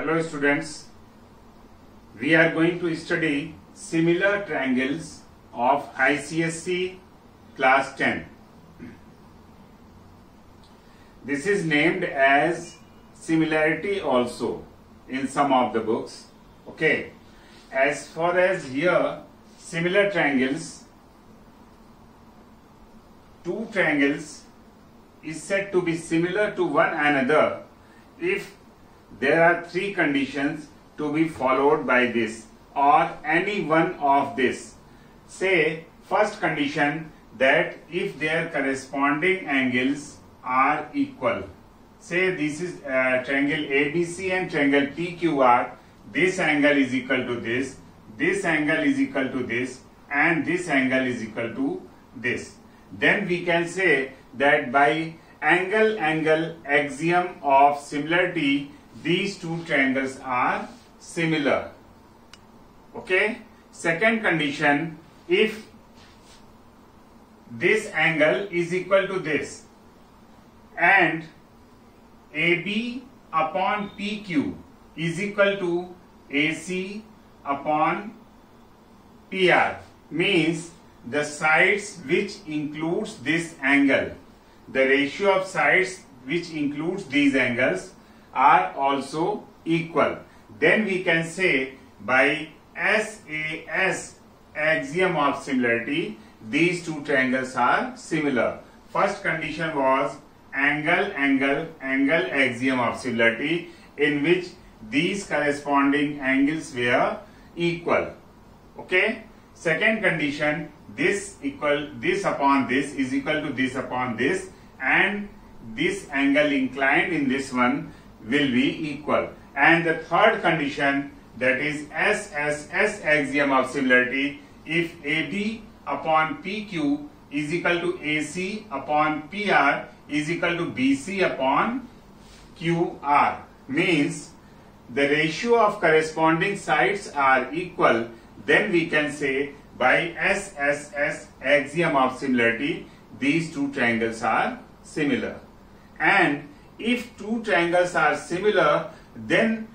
Hello students, we are going to study similar triangles of ICSE class 10. This is named as similarity also in some of the books. Okay, as far as here similar triangles, two triangles is said to be similar to one another if there are three conditions to be followed by this or any one of this. Say first condition, that if their corresponding angles are equal. Say this is triangle ABC and triangle PQR. This angle is equal to this angle is equal to this, and this angle is equal to this. Then we can say that by angle-angle axiom of similarity, these two triangles are similar. Okay. Second condition, if this angle is equal to this and AB upon PQ is equal to AC upon PR, means the sides which includes this angle, the ratio of sides which includes these angles are also equal. Then we can say by SAS axiom of similarity, these two triangles are similar. First condition was angle-angle axiom of similarity, in which these corresponding angles were equal. Okay. Second condition, this upon this is equal to this upon this, and this angle inclined in this one will be equal. And the third condition, that is SSS axiom of similarity, if AB upon PQ is equal to AC upon PR is equal to BC upon QR, means the ratio of corresponding sides are equal, then we can say by SSS axiom of similarity, these two triangles are similar. And if two triangles are similar, then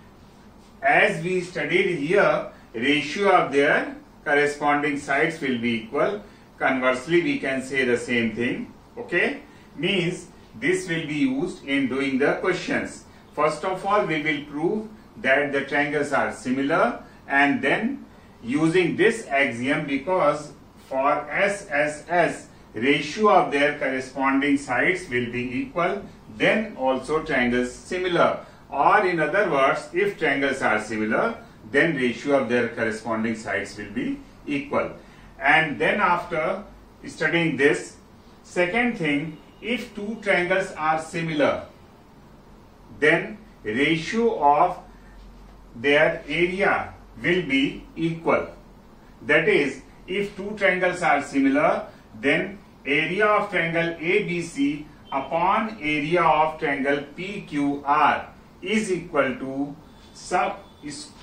as we studied here, ratio of their corresponding sides will be equal. Conversely, we can say the same thing. Okay, means this will be used in doing the questions. First of all, we will prove that the triangles are similar, and then using this axiom, because for SSS ratio of their corresponding sides will be equal, then also triangles similar. Or in other words, if triangles are similar, then ratio of their corresponding sides will be equal. And then after studying this, second thing, if two triangles are similar, then ratio of their area will be equal. That is, if two triangles are similar, then area of triangle ABC upon area of triangle PQR is equal to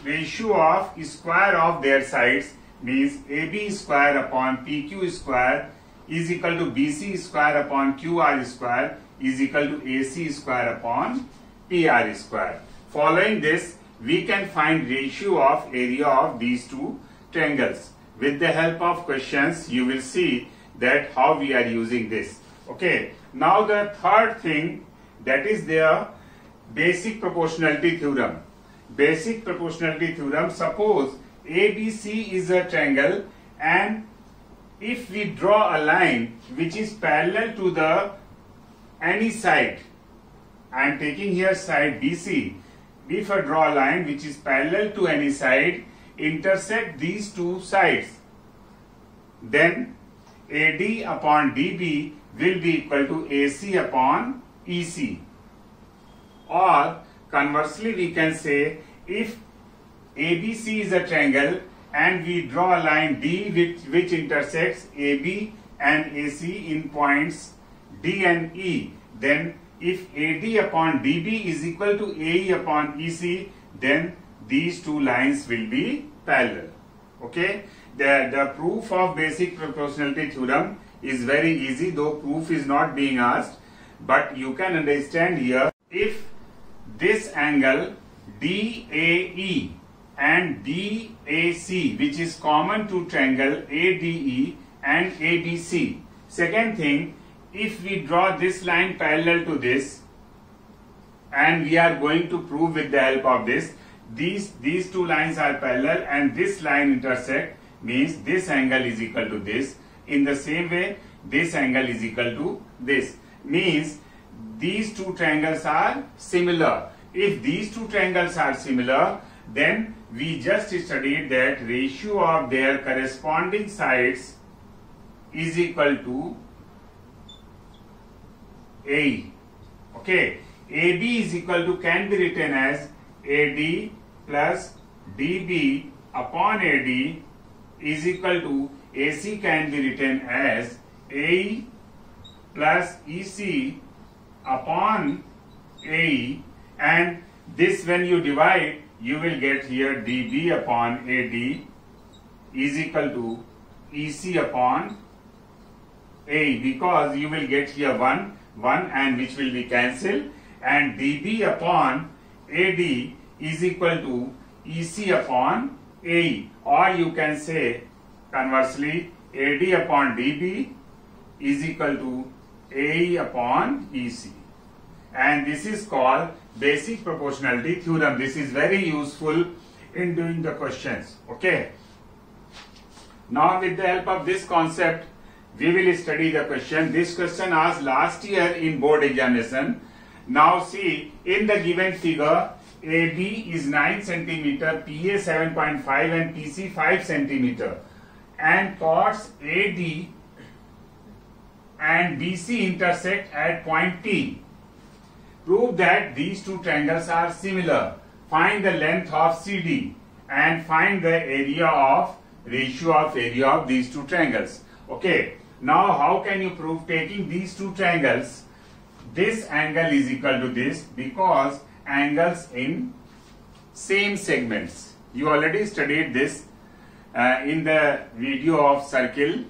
ratio of square of their sides, means AB square upon PQ square is equal to BC square upon QR square is equal to AC square upon PR square. Following this, we can find ratio of area of these two triangles. With the help of questions, you will see that how we are using this. Okay. Now the third thing, that is their basic proportionality theorem. Basic proportionality theorem, suppose ABC is a triangle, and if we draw a line which is parallel to the any side, I am taking here side BC. If I draw a line which is parallel to any side, intersect these two sides, then AD upon DB will be equal to AC upon EC. Or conversely, we can say if ABC is a triangle and we draw a line D which intersects AB and AC in points D and E, then if AD upon DB is equal to AE upon EC, then these two lines will be parallel. Okay. The proof of basic proportionality theorem is very easy, though proof is not being asked, but you can understand here, if this angle DAE and DAC, which is common to triangle ADE and ABC. Second thing, if we draw this line parallel to this, and we are going to prove with the help of this, these two lines are parallel and this line intersect, means this angle is equal to this. In the same way, this angle is equal to this, means these two triangles are similar. If these two triangles are similar, then we just studied that ratio of their corresponding sides is equal to AE. Okay, AB is equal to, can be written as AD plus DB upon AD is equal to, AC can be written as AE plus EC upon AE, and this when you divide, you will get here DB upon AD is equal to EC upon AE, because you will get here 1 and which will be cancelled, and DB upon AD is equal to EC upon AE, or you can say conversely AD upon DB is equal to AE upon EC, and this is called basic proportionality theorem. This is very useful in doing the questions. Okay, now with the help of this concept we will study the question. This question asked last year in board examination. Now see, in the given figure, AB is 9 cm, PA 7.5 and PC 5 cm, and chords AD and BC intersect at point P. Prove that these two triangles are similar. Find the length of CD and find the ratio of area of these two triangles. Okay, now how can you prove? Taking these two triangles, this angle is equal to this, because angles in same segments. You already studied this in the video of circle,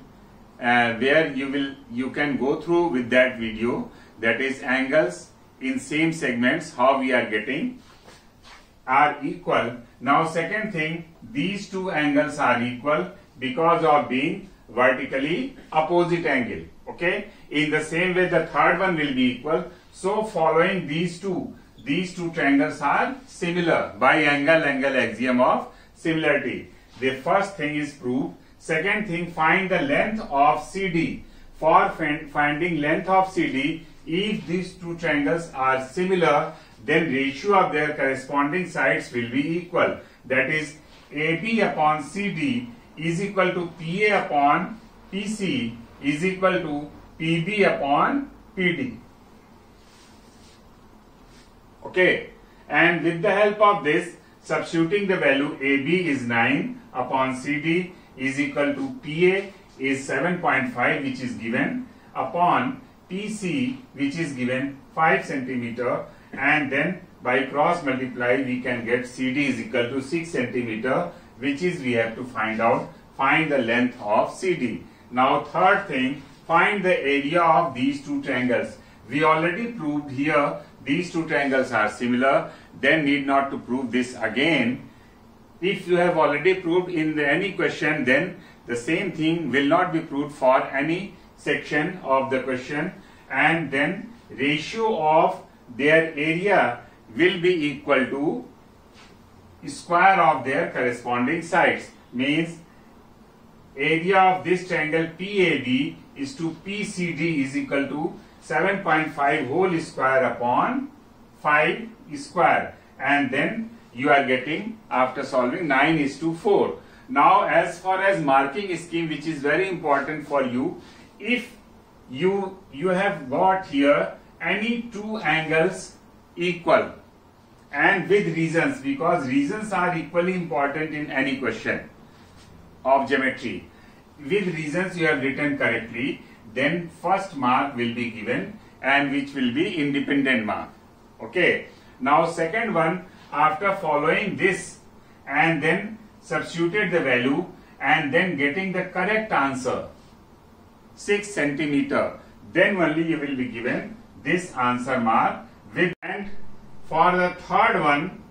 where you can go through with that video, that is angles in same segments, how we are getting are equal. Now second thing, these two angles are equal because of being vertically opposite angle. Okay, in the same way the third one will be equal. So following these two triangles are similar by angle axiom of similarity. The first thing is proved. Second thing, find the length of CD. For finding length of CD, if these two triangles are similar, then ratio of their corresponding sides will be equal. That is, AB upon CD is equal to PA upon PC is equal to PB upon PD. Okay, and with the help of this, substituting the value, AB is 9 upon CD is equal to PA is 7.5, which is given, upon PC, which is given 5 cm, and then by cross multiply we can get CD is equal to 6 cm, which is we have to find the length of CD. Now third thing, find the area of these two triangles. We already proved here these two triangles are similar, then need not to prove this again. If you have already proved in any question, then the same thing will not be proved for any section of the question, and then ratio of their area will be equal to square of their corresponding sides. Means area of this triangle PAB is to PCD is equal to 7.5 whole square upon 5 square, and then you are getting, after solving, 9:4. Now as far as marking scheme, which is very important for you, if you have got here any two angles equal and with reasons, because reasons are equally important in any question of geometry. With reasons you have written correctly, then first mark will be given, and which will be independent mark. Okay, now second one, after following this and then substituted the value and then getting the correct answer 6 cm, then only you will be given this answer mark with. And for the third one,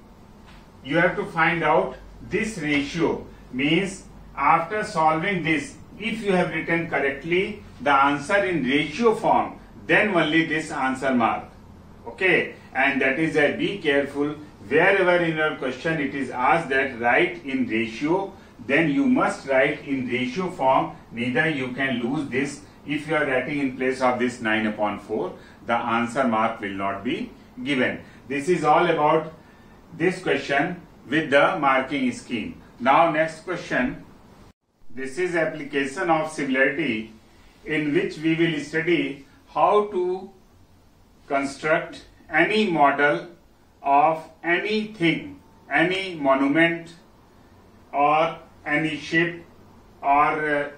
you have to find out this ratio. Means after solving this, if you have written correctly the answer in ratio form, then only this answer mark. Okay, and that is a be careful, wherever in your question it is asked that write in ratio, then you must write in ratio form. Neither you can lose this. If you are writing in place of this 9 upon 4, the answer mark will not be given. This is all about this question with the marking scheme. Now next question. This is application of similarity, in which we will study how to construct any model of anything, any monument or any ship or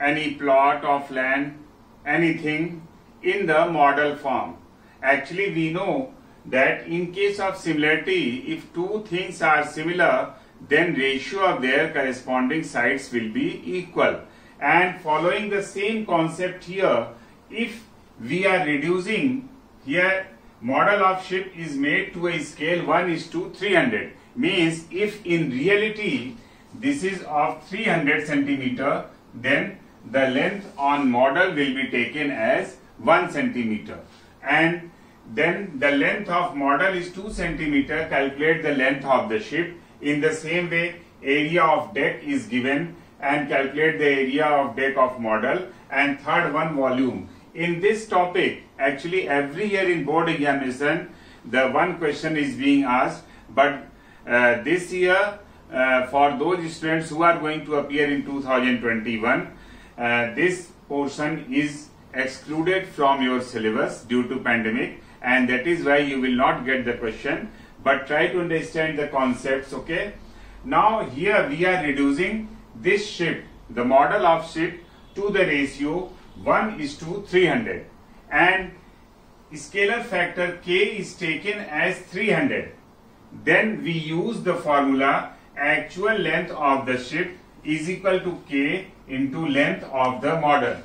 any plot of land, anything in the model form. Actually, we know that in case of similarity, if two things are similar, then ratio of their corresponding sides will be equal. And following the same concept here, if we are reducing here, model of ship is made to a scale 1:300. Means if in reality this is of 300 centimeter, then the length on model will be taken as 1 centimeter. And then the length of model is 2 centimeter. Calculate the length of the ship. In the same way, area of deck is given and calculate the area of deck of model. And third one, volume. In this topic, actually every year in board examination, the one question is being asked, but this year for those students who are going to appear in 2021, this portion is excluded from your syllabus due to pandemic, and that is why you will not get the question, but try to understand the concepts. Okay, now here we are reducing this ship, the model of ship, to the ratio 1:300, and scalar factor k is taken as 300. Then we use the formula actual length of the ship is equal to k into length of the model.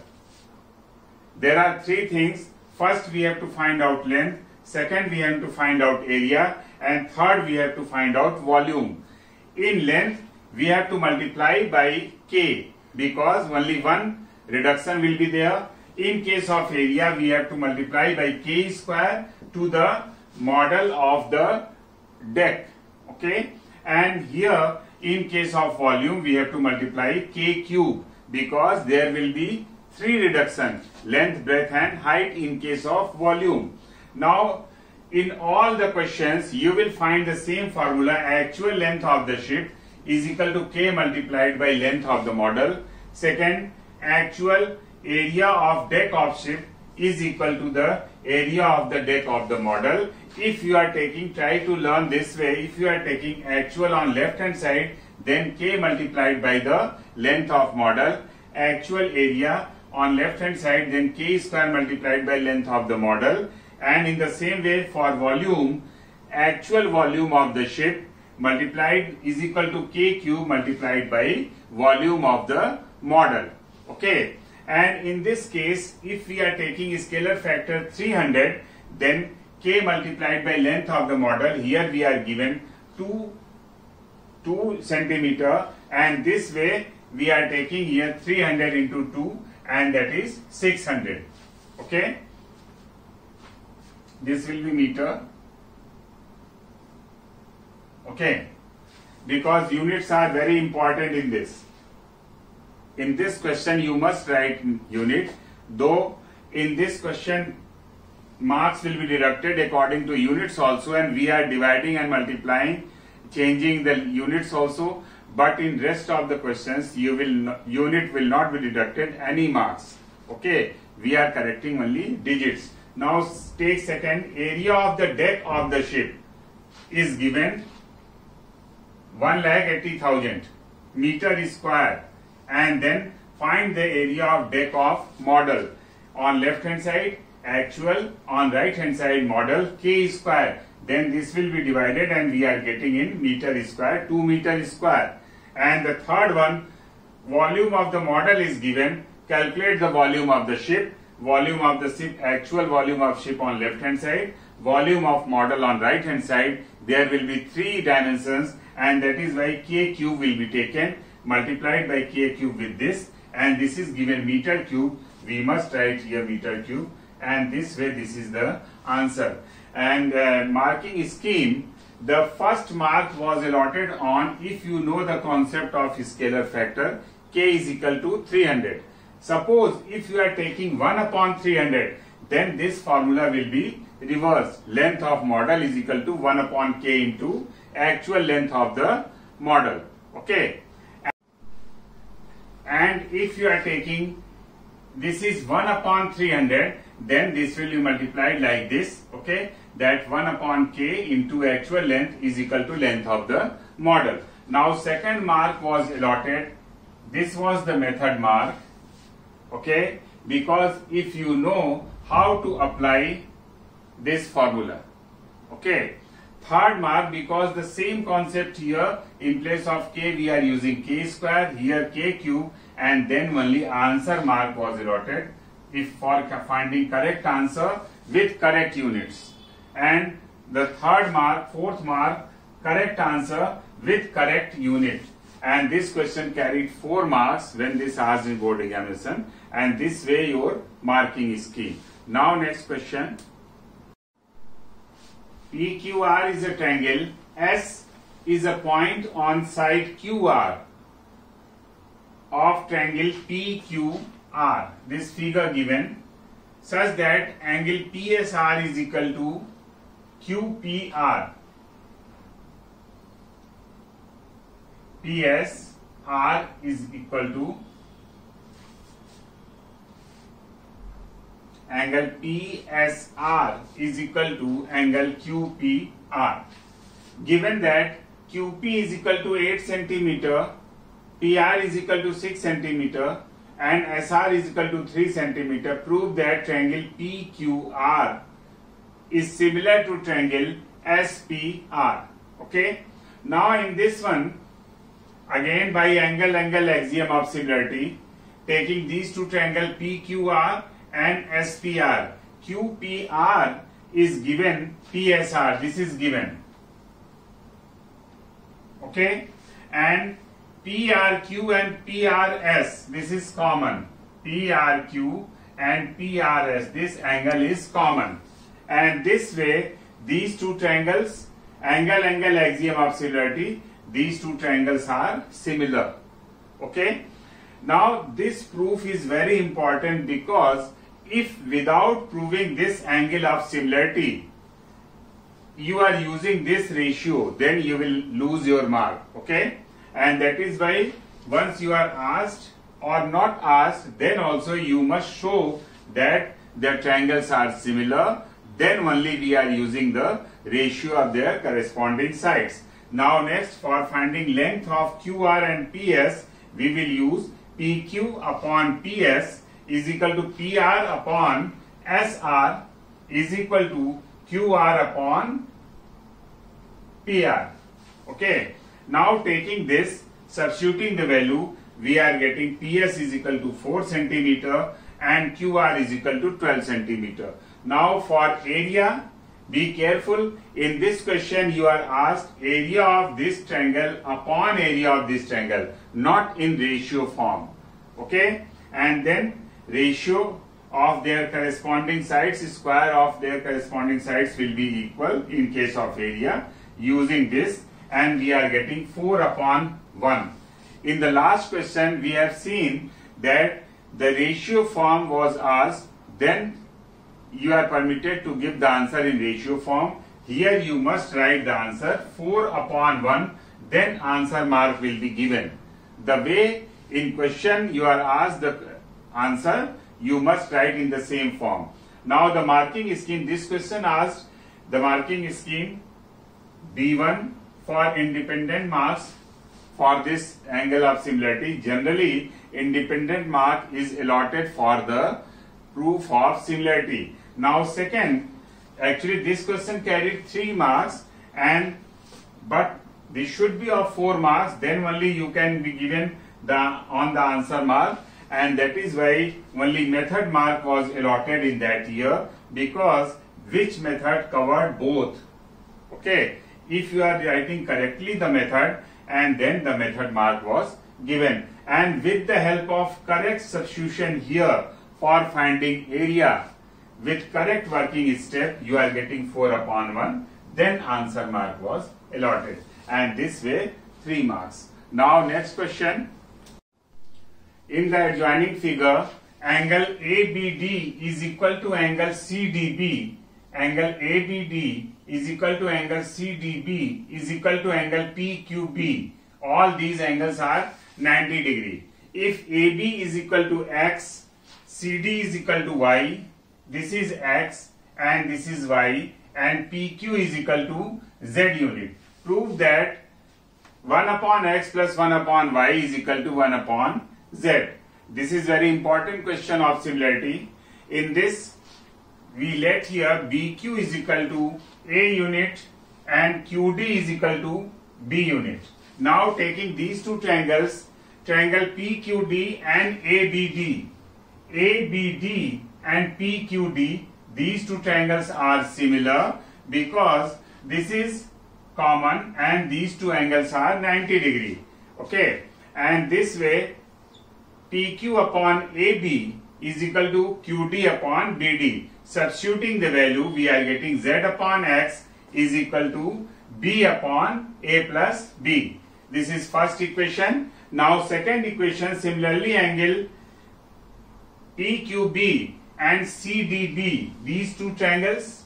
There are three things. First we have to find out length, second we have to find out area, and third we have to find out volume. In length we have to multiply by k because only one reduction will be there. In case of area we have to multiply by k square to the model of the deck. Okay, and here in case of volume we have to multiply k cube because there will be three reductions: length, breadth and height in case of volume. Now in all the questions you will find the same formula: actual length of the ship is equal to k multiplied by length of the model. Second, actual area of deck of ship is equal to the area of the deck of the model. If you are taking, try to learn this way, if you are taking actual on left hand side, then k multiplied by the length of model. Actual area on left hand side, then k square multiplied by length of the model. And in the same way for volume, actual volume of the ship multiplied is equal to k cube multiplied by volume of the model. Okay, and in this case if we are taking scalar factor 300, then k multiplied by length of the model, here we are given 2 centimeter, and this way we are taking here 300 into 2, and that is 600. Okay, this will be meter. Okay, because units are very important in this. In this question you must write unit, though in this question marks will be deducted according to units also, and we are dividing and multiplying, changing the units also, but in rest of the questions unit will not be deducted any marks. Okay, we are correcting only digits. Now take second, area of the deck of the ship is given 1,80,000 meter square, and then find the area of deck of model. On left hand side actual, on right hand side model, k square, then this will be divided and we are getting in meter square, 2 meter square. And the third one, volume of the model is given. Calculate the volume of the ship. Volume of the ship, actual volume of ship on left hand side, volume of model on right hand side. there will be 3 dimensions, and that is why k cube will be taken, multiplied by k cube with this, and this is given meter cube. We must write here meter cube, and this way this is the answer. And marking scheme, the first mark was allotted on if you know the concept of scalar factor, k is equal to 300. Suppose if you are taking 1 upon 300, then this formula will be reversed. Length of model is equal to 1 upon k into actual length of the model. Okay. And if you are taking, this is 1 upon 300, then this will be multiplied like this. Okay. That 1 upon k into actual length is equal to length of the model. Now second mark was allotted. This was the method mark. Okay. Because if you know how to apply this formula. Okay. Third mark, because the same concept here, in place of k we are using k square, here k cube, and then only answer mark was allotted if for finding correct answer with correct units. And the third mark, fourth mark, correct answer with correct unit. And this question carried 4 marks when this asked in board examination, and this way your marking scheme. Now next question. PQR is a triangle. S is a point on side QR of triangle PQR. This figure given such that angle PSR is equal to QPR. PSR is equal to angle PSR is equal to angle QPR. Given that QP is equal to 8 centimeter, PR is equal to 6 centimeter, and SR is equal to 3 centimeter, prove that triangle PQR is similar to triangle SPR. Okay. Now in this one, again by angle-angle axiom of similarity, taking these two triangles PQR and SPR, QPR is given PSR, this is given. Okay. And PRQ and PRS, this is common. PRQ and PRS, this angle is common. And this way, these two triangles, angle-angle axiom of similarity, these two triangles are similar. Okay. Now this proof is very important, because if without proving this angle of similarity, you are using this ratio, then you will lose your mark. Okay. And that is why once you are asked or not asked, then also you must show that the triangles are similar, then only we are using the ratio of their corresponding sides. Now next, for finding length of QR and PS, we will use PQ upon PS is equal to PR upon SR is equal to QR upon PR. Okay. Now taking this, substituting the value, we are getting PS is equal to 4 centimeter and QR is equal to 12 centimeter. Now for area, be careful. In this question you are asked area of this triangle upon area of this triangle, not in ratio form. Okay. And then ratio of their corresponding sides, square of their corresponding sides will be equal in case of area, using this, and we are getting 4 upon 1. In the last question we have seen that the ratio form was asked, then you are permitted to give the answer in ratio form. Here you must write the answer 4 upon 1, then answer mark will be given. The way in question you are asked the answer, you must write in the same form. Now the marking scheme, this question asked the marking scheme B1 for independent marks for this angle of similarity. Generally, independent mark is allotted for the proof of similarity. Now second, actually this question carried 3 marks, but this should be of 4 marks, then only you can be given on the answer mark, and that is why only method mark was allotted in that year, because which method covered both. Okay. if you are writing correctly the method, and then the method mark was given. And with the help of correct substitution here for finding area with correct working step, you are getting 4/1. Then answer mark was allotted, and this way 3 marks. Now next question. In the adjoining figure, angle ABD is equal to angle CDB. Angle ABD is equal to angle CDB is equal to angle PQB. All these angles are 90 degree. If AB is equal to X, CD is equal to Y, this is X and this is Y, and PQ is equal to Z unit. Prove that 1/x plus 1/y is equal to 1/z. This is very important question of similarity. In this, we let here BQ is equal to A unit and QD is equal to B unit. Now taking these two triangles, triangle PQD and ABD. ABD and PQD, these two triangles are similar because this is common and these two angles are 90 degree. Okay, and this way PQ upon AB is equal to QD upon BD. Substituting the value, we are getting Z upon X is equal to B upon A plus B. This is first equation. Now second equation, similarly angle PQB and CDB, these two triangles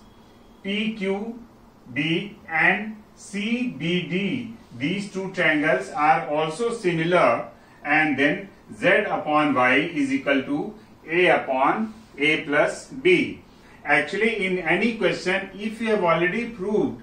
PQB and CBD, these two triangles are also similar, and then Z upon Y is equal to A upon A plus B. Actually, in any question, if you have already proved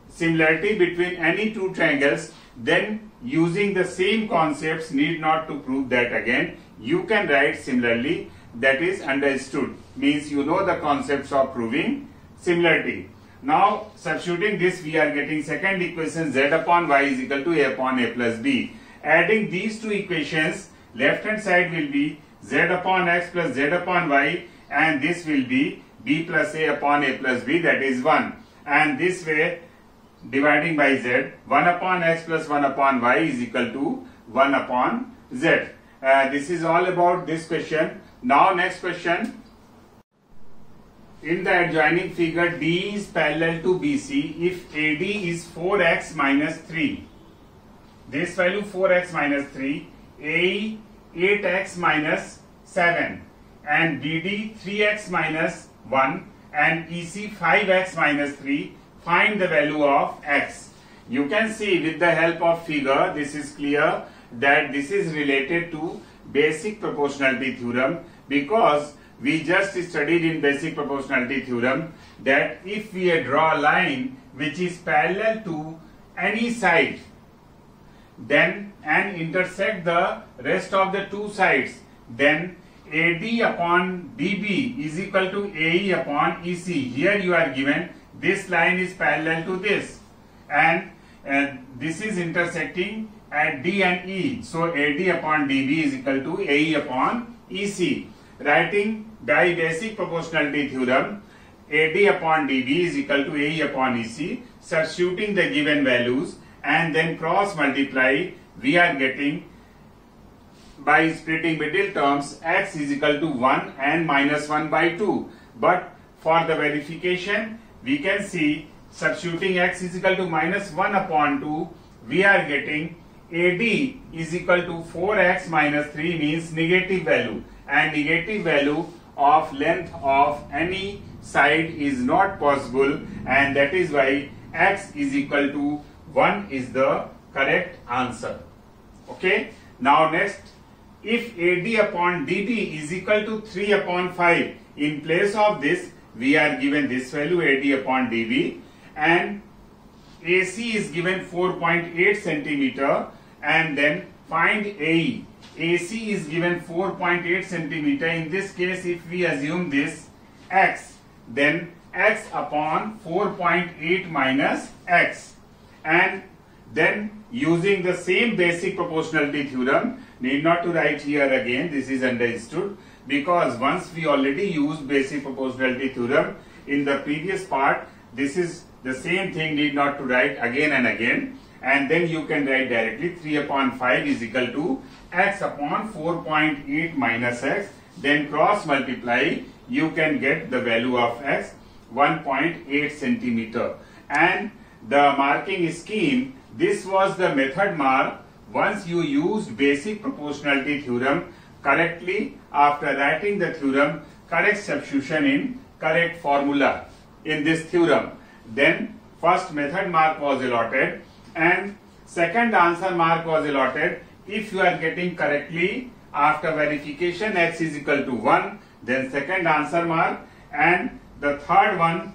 similarity between any two triangles, then using the same concepts, need not to prove that again. You can write similarly, that is understood, means you know the concepts of proving similarity. Now substituting this, we are getting second equation, Z upon Y is equal to A upon A plus B. Adding these two equations, left hand side will be Z upon X plus Z upon Y, and this will be B plus A upon A plus B, that is 1. And this way, dividing by Z, 1 upon X plus 1 upon Y is equal to 1 upon Z. This is all about this question. Now next question. In the adjoining figure, D is parallel to BC if AD is 4x minus 3. This value 4x minus 3, AE 8x minus 7, and BD 3x minus 1, and EC 5x minus 3. Find the value of x. You can see with the help of figure, this is clear that this is related to basic proportionality theorem, because we just studied in basic proportionality theorem that if we draw a line which is parallel to any side, then and intersect the rest of the two sides, then AD upon BB is equal to AE upon EC. Here you are given this line is parallel to this, and this is intersecting at D and E. So AD upon DB is equal to AE upon EC. Writing by basic proportionality theorem, AD upon DB is equal to AE upon EC. Substituting the given values and then cross multiply, we are getting, by splitting middle terms, x is equal to 1 and minus 1 by 2. But for the verification, we can see substituting x is equal to minus 1 upon 2, we are getting AD is equal to 4x minus 3, means negative value, and negative value of length of any side is not possible, and that is why x is equal to 1 is the correct answer. Okay. Now next, if AD upon DB is equal to 3 upon 5, in place of this we are given this value AD upon DB, and AC is given 4.8 centimeter, and then find AE. AC is given 4.8 centimeter. In this case, if we assume this x, then x upon 4.8 minus x, and then using the same basic proportionality theorem, need not to write here again, this is understood, because once we already used basic proportionality theorem in the previous part. This is the same thing need not to write again and again, and then you can write directly 3 upon 5 is equal to x upon 4.8 minus x, then cross multiply, you can get the value of x 1.8 centimeter. And the marking scheme, this was the method mark once you used basic proportionality theorem correctly. After writing the theorem, correct substitution in correct formula in this theorem, then first method mark was allotted and second answer mark was allotted if you are getting correctly after verification x is equal to 1, then second answer mark, and the third one,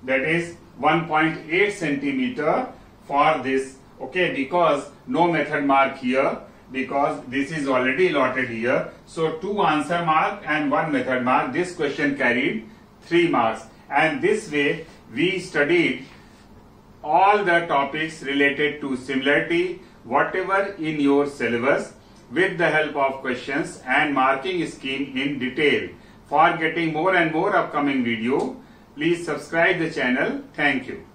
that is 1.8 centimeter for this. Okay, because no method mark here, because this is already allotted here, so 2 answer mark and 1 method mark. This question carried 3 marks, and this way we studied all the topics related to similarity, whatever in your syllabus, with the help of questions and marking scheme in detail. For getting more and more upcoming video, please subscribe the channel. Thank you.